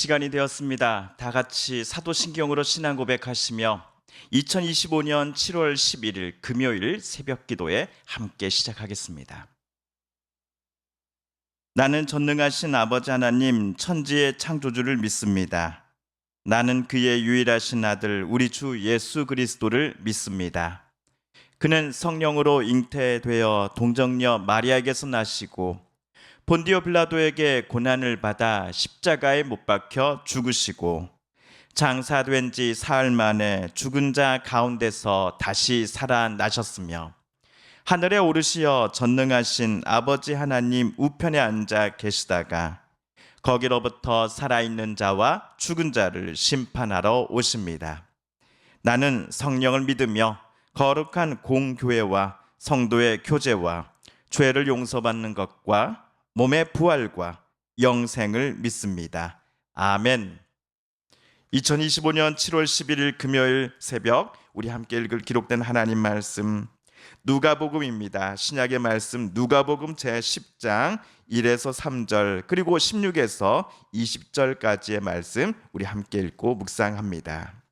시간이 되었습니다. 다 같이 사도신경으로 신앙 고백하시며 2025년 7월 11일 금요일 새벽 기도에 함께 시작하겠습니다. 나는 전능하신 아버지 하나님 천지의 창조주를 믿습니다. 나는 그의 유일하신 아들 우리 주 예수 그리스도를 믿습니다. 그는 성령으로 잉태되어 동정녀 마리아에게서 나시고 본디오 빌라도에게 고난을 받아 십자가에 못 박혀 죽으시고 장사된 지 사흘 만에 죽은 자 가운데서 다시 살아나셨으며 하늘에 오르시어 전능하신 아버지 하나님 우편에 앉아 계시다가 거기로부터 살아있는 자와 죽은 자를 심판하러 오십니다. 나는 성령을 믿으며 거룩한 공교회와 성도의 교제와 죄를 용서받는 것과 몸의 부활과 영생을 믿습니다. 아멘. 2025년 7월 11일 금요일 새벽 우리 함께 읽을 기록된 하나님 말씀 누가복음입니다. 신약의 말씀 누가복음 제10장 1에서 3절 그리고 16에서 20절까지의 말씀 우리 함께 읽고 묵상합니다.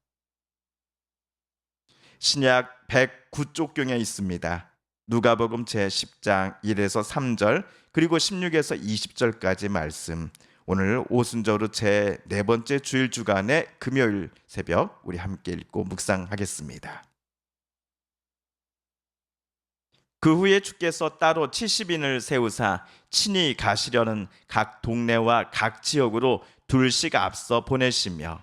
신약 109쪽경에 있습니다. 누가복음 제10장 1에서 3절 그리고 16에서 20절까지 말씀 오늘 오순절후 제 네 번째 주일 주간의 금요일 새벽 우리 함께 읽고 묵상하겠습니다. 그 후에 주께서 따로 70인을 세우사 친히 가시려는 각 동네와 각 지역으로 둘씩 앞서 보내시며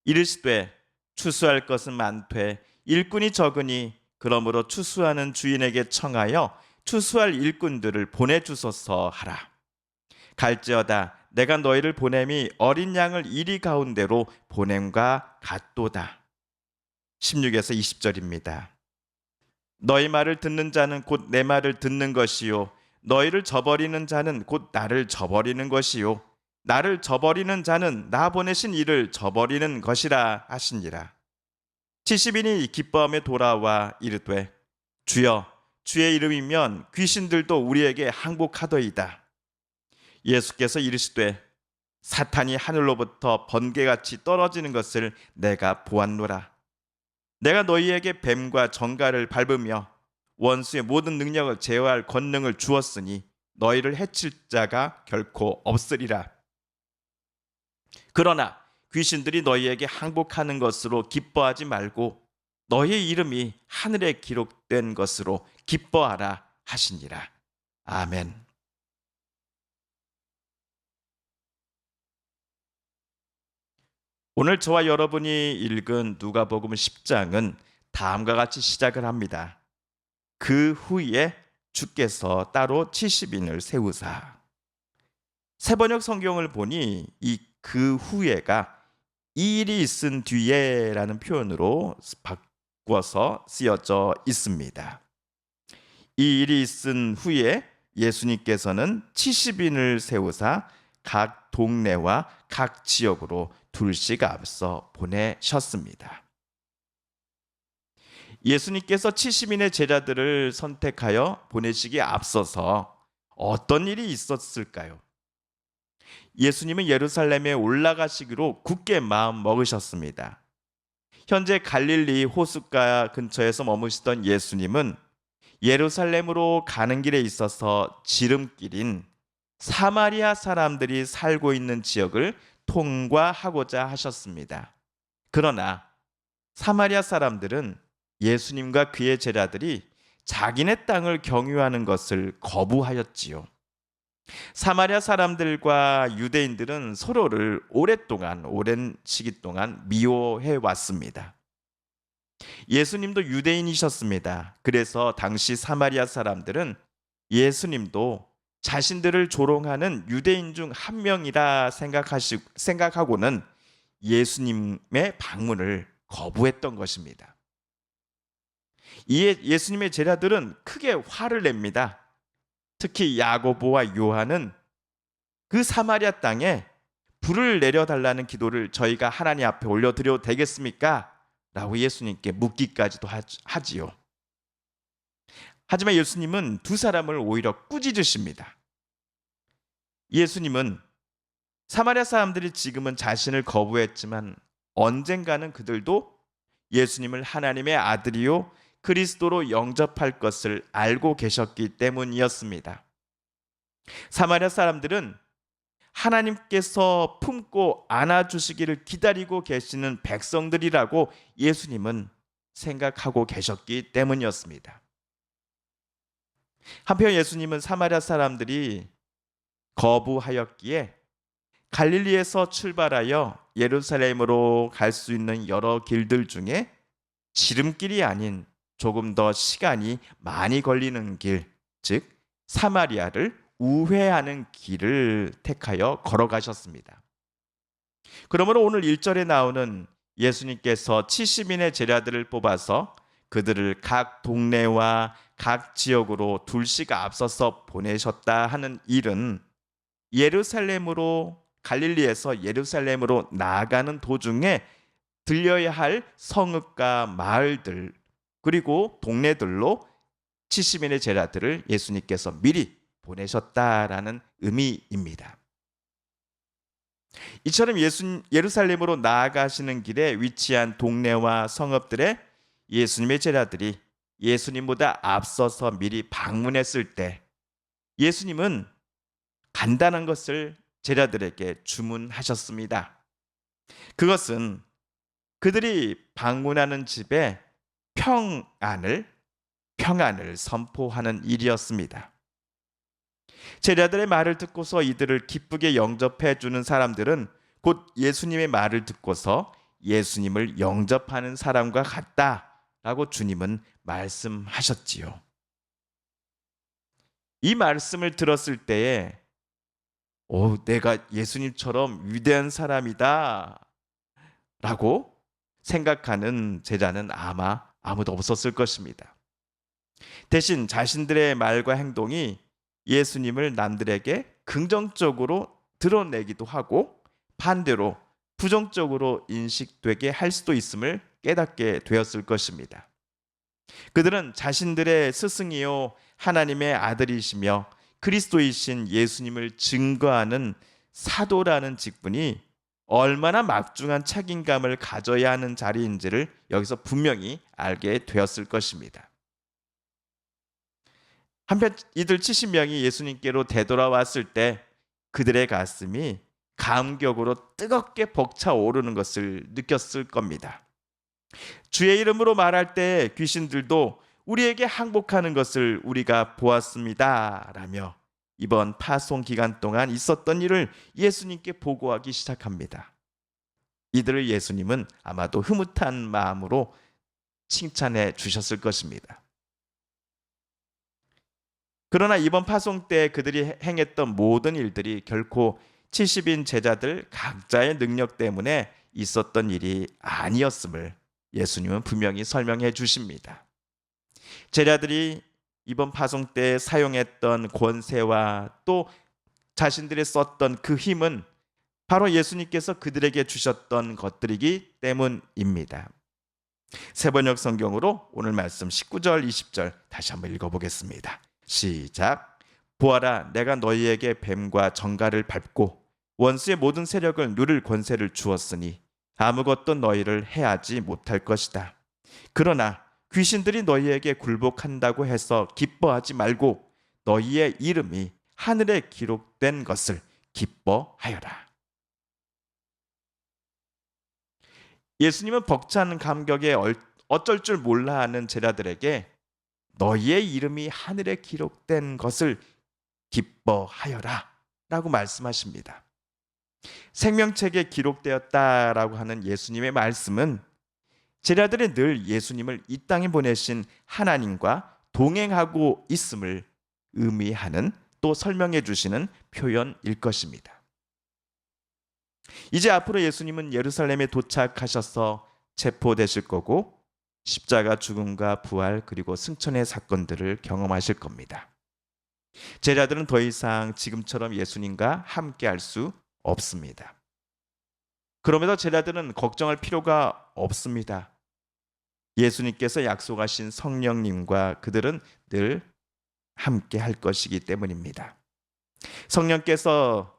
이르시되 추수할 것은 많되 일꾼이 적으니 그러므로 추수하는 주인에게 청하여 추수할 일꾼들을 보내주소서 하라. 갈지어다 내가 너희를 보냄이 어린 양을 이리 가운데로 보냄과 같도다. 16에서 20절입니다. 너희 말을 듣는 자는 곧 내 말을 듣는 것이요 너희를 저버리는 자는 곧 나를 저버리는 것이요 나를 저버리는 자는 나 보내신 이를 저버리는 것이라 하시니라. 70인이 기뻐하며 돌아와 이르되 주여 주의 이름이면 귀신들도 우리에게 항복하더이다. 예수께서 이르시되 사탄이 하늘로부터 번개같이 떨어지는 것을 내가 보았노라. 내가 너희에게 뱀과 정갈을 밟으며 원수의 모든 능력을 제어할 권능을 주었으니 너희를 해칠 자가 결코 없으리라. 그러나 귀신들이 너희에게 항복하는 것으로 기뻐하지 말고 너희의 이름이 하늘에 기록된 것으로 기뻐하라 하시니라. 아멘. 오늘 저와 여러분이 읽은 누가복음 10장은 다음과 같이 시작을 합니다. 그 후에 주께서 따로 70인을 세우사. 새번역 성경을 보니 이 그 후에가 이 일이 있은 뒤에라는 표현으로 바꿔서 쓰여져 있습니다. 이 일이 있은 후에 예수님께서는 70인을 세우사 각 동네와 각 지역으로 둘씩 앞서 보내셨습니다. 예수님께서 70인의 제자들을 선택하여 보내시기에 앞서서 어떤 일이 있었을까요? 예수님은 예루살렘에 올라가시기로 굳게 마음 먹으셨습니다. 현재 갈릴리 호숫가 근처에서 머무시던 예수님은 예루살렘으로 가는 길에 있어서 지름길인 사마리아 사람들이 살고 있는 지역을 통과하고자 하셨습니다. 그러나 사마리아 사람들은 예수님과 그의 제자들이 자기네 땅을 경유하는 것을 거부하였지요. 사마리아 사람들과 유대인들은 서로를 오랜 시기 동안 미워해 왔습니다. 예수님도 유대인이셨습니다. 그래서 당시 사마리아 사람들은 예수님도 자신들을 조롱하는 유대인 중 한 명이라 생각하고는 예수님의 방문을 거부했던 것입니다. 이에 예수님의 제자들은 크게 화를 냅니다. 특히 야고보와 요한은 그 사마리아 땅에 불을 내려달라는 기도를 저희가 하나님 앞에 올려드려도 되겠습니까? 라고 예수님께 묻기까지도 하지요. 하지만 예수님은 두 사람을 오히려 꾸짖으십니다. 예수님은 사마리아 사람들이 지금은 자신을 거부했지만 언젠가는 그들도 예수님을 하나님의 아들이요 그리스도로 영접할 것을 알고 계셨기 때문이었습니다. 사마리아 사람들은 하나님께서 품고 안아주시기를 기다리고 계시는 백성들이라고 예수님은 생각하고 계셨기 때문이었습니다. 한편 예수님은 사마리아 사람들이 거부하였기에 갈릴리에서 출발하여 예루살렘으로 갈 수 있는 여러 길들 중에 지름길이 아닌 조금 더 시간이 많이 걸리는 길, 즉 사마리아를 우회하는 길을 택하여 걸어가셨습니다. 그러므로 오늘 1절에 나오는 예수님께서 70인의 제자들을 뽑아서 그들을 각 동네와 각 지역으로 둘씩 앞서서 보내셨다 하는 일은 예루살렘으로 갈릴리에서 예루살렘으로 나아가는 도중에 들려야 할 성읍과 마을들 그리고 동네들로 70인의 제자들을 예수님께서 미리 보내셨다라는 의미입니다. 이처럼 예루살렘으로 나아가시는 길에 위치한 동네와 성읍들에 예수님의 제자들이 예수님보다 앞서서 미리 방문했을 때 예수님은 간단한 것을 제자들에게 주문하셨습니다. 그것은 그들이 방문하는 집에 평안을 선포하는 일이었습니다. 제자들의 말을 듣고서 이들을 기쁘게 영접해 주는 사람들은 곧 예수님의 말을 듣고서 예수님을 영접하는 사람과 같다라고 주님은 말씀하셨지요. 이 말씀을 들었을 때에 내가 예수님처럼 위대한 사람이다 라고 생각하는 제자는 아마 아무도 없었을 것입니다. 대신 자신들의 말과 행동이 예수님을 남들에게 긍정적으로 드러내기도 하고 반대로 부정적으로 인식되게 할 수도 있음을 깨닫게 되었을 것입니다. 그들은 자신들의 스승이요 하나님의 아들이시며 그리스도이신 예수님을 증거하는 사도라는 직분이 얼마나 막중한 책임감을 가져야 하는 자리인지를 여기서 분명히 알게 되었을 것입니다. 한편 이들 70명이 예수님께로 되돌아왔을 때 그들의 가슴이 감격으로 뜨겁게 벅차오르는 것을 느꼈을 겁니다. 주의 이름으로 말할 때 귀신들도 우리에게 항복하는 것을 우리가 보았습니다 라며 이번 파송 기간 동안 있었던 일을 예수님께 보고하기 시작합니다. 이들을 예수님은 아마도 흐뭇한 마음으로 칭찬해 주셨을 것입니다. 그러나 이번 파송 때 그들이 행했던 모든 일들이 결코 70인 제자들 각자의 능력 때문에 있었던 일이 아니었음을 예수님은 분명히 설명해 주십니다. 제자들이 이번 파송 때 사용했던 권세와 또 자신들이 썼던 그 힘은 바로 예수님께서 그들에게 주셨던 것들이기 때문입니다. 세번역 성경으로 오늘 말씀 19절 20절 다시 한번 읽어보겠습니다. 시작. 보아라, 내가 너희에게 뱀과 정갈을 밟고 원수의 모든 세력을 누릴 권세를 주었으니 아무것도 너희를 해하지 못할 것이다. 그러나 귀신들이 너희에게 굴복한다고 해서 기뻐하지 말고 너희의 이름이 하늘에 기록된 것을 기뻐하여라. 예수님은 벅찬 감격에 어쩔 줄 몰라 하는 제자들에게 너희의 이름이 하늘에 기록된 것을 기뻐하여라 라고 말씀하십니다. 생명책에 기록되었다라고 하는 예수님의 말씀은 제자들이 늘 예수님을 이 땅에 보내신 하나님과 동행하고 있음을 의미하는 또 설명해 주시는 표현일 것입니다. 이제 앞으로 예수님은 예루살렘에 도착하셔서 체포되실 거고 십자가 죽음과 부활 그리고 승천의 사건들을 경험하실 겁니다. 제자들은 더 이상 지금처럼 예수님과 함께할 수 없습니다. 그럼에도 제자들은 걱정할 필요가 없습니다. 예수님께서 약속하신 성령님과 그들은 늘 함께 할 것이기 때문입니다. 성령께서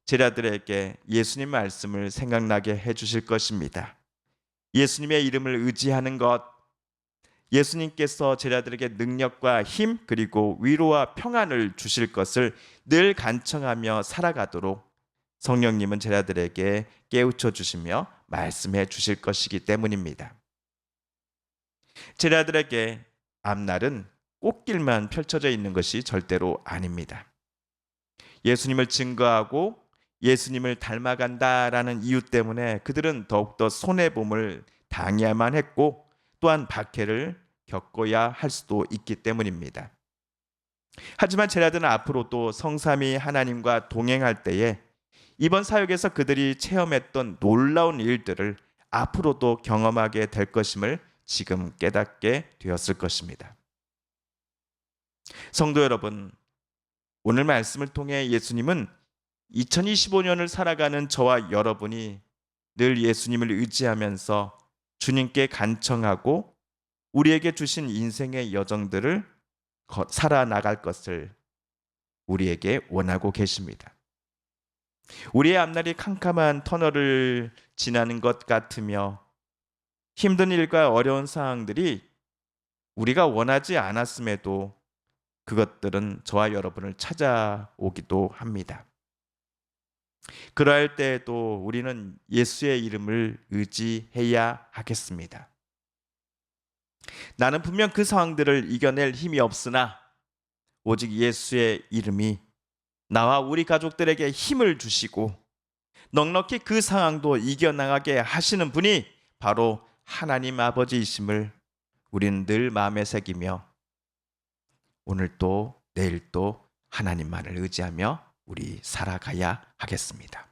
제자들에게 예수님 말씀을 생각나게 해주실 것입니다. 예수님의 이름을 의지하는 것, 예수님께서 제자들에게 능력과 힘 그리고 위로와 평안을 주실 것을 늘 간청하며 살아가도록 성령님은 제자들에게 깨우쳐 주시며 말씀해 주실 것이기 때문입니다. 제자들에게 앞날은 꽃길만 펼쳐져 있는 것이 절대로 아닙니다. 예수님을 증거하고 예수님을 닮아간다라는 이유 때문에 그들은 더욱더 손해봄을 당해야만 했고 또한 박해를 겪어야 할 수도 있기 때문입니다. 하지만 제자들은 앞으로도 성삼위 하나님과 동행할 때에 이번 사역에서 그들이 체험했던 놀라운 일들을 앞으로도 경험하게 될 것임을 지금 깨닫게 되었을 것입니다. 성도 여러분, 오늘 말씀을 통해 예수님은 2025년을 살아가는 저와 여러분이 늘 예수님을 의지하면서 주님께 간청하고 우리에게 주신 인생의 여정들을 살아나갈 것을 우리에게 원하고 계십니다. 우리의 앞날이 캄캄한 터널을 지나는 것 같으며 힘든 일과 어려운 상황들이 우리가 원하지 않았음에도 그것들은 저와 여러분을 찾아오기도 합니다. 그러할 때에도 우리는 예수의 이름을 의지해야 하겠습니다. 나는 분명 그 상황들을 이겨낼 힘이 없으나 오직 예수의 이름이 나와 우리 가족들에게 힘을 주시고 넉넉히 그 상황도 이겨나가게 하시는 분이 바로 하나님 아버지이심을 우리는 늘 마음에 새기며 오늘도 내일도 하나님만을 의지하며 우리 살아가야 하겠습니다.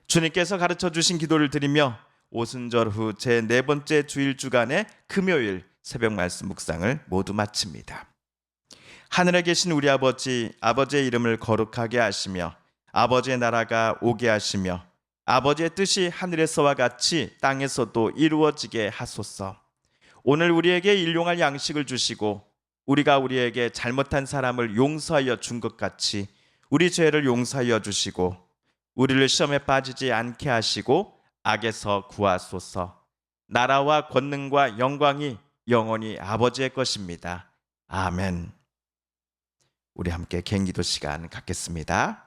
주님께서 가르쳐 주신 기도를 드리며 오순절 후 제 4번째 주일 주간의 금요일 새벽 말씀 묵상을 모두 마칩니다. 하늘에 계신 우리 아버지, 아버지의 이름을 거룩하게 하시며 아버지의 나라가 오게 하시며 아버지의 뜻이 하늘에서와 같이 땅에서도 이루어지게 하소서. 오늘 우리에게 일용할 양식을 주시고 우리가 우리에게 잘못한 사람을 용서하여 준 것 같이 우리 죄를 용서하여 주시고 우리를 시험에 빠지지 않게 하시고 악에서 구하소서. 나라와 권능과 영광이 영원히 아버지의 것입니다. 아멘. 우리 함께 개인기도 시간 갖겠습니다.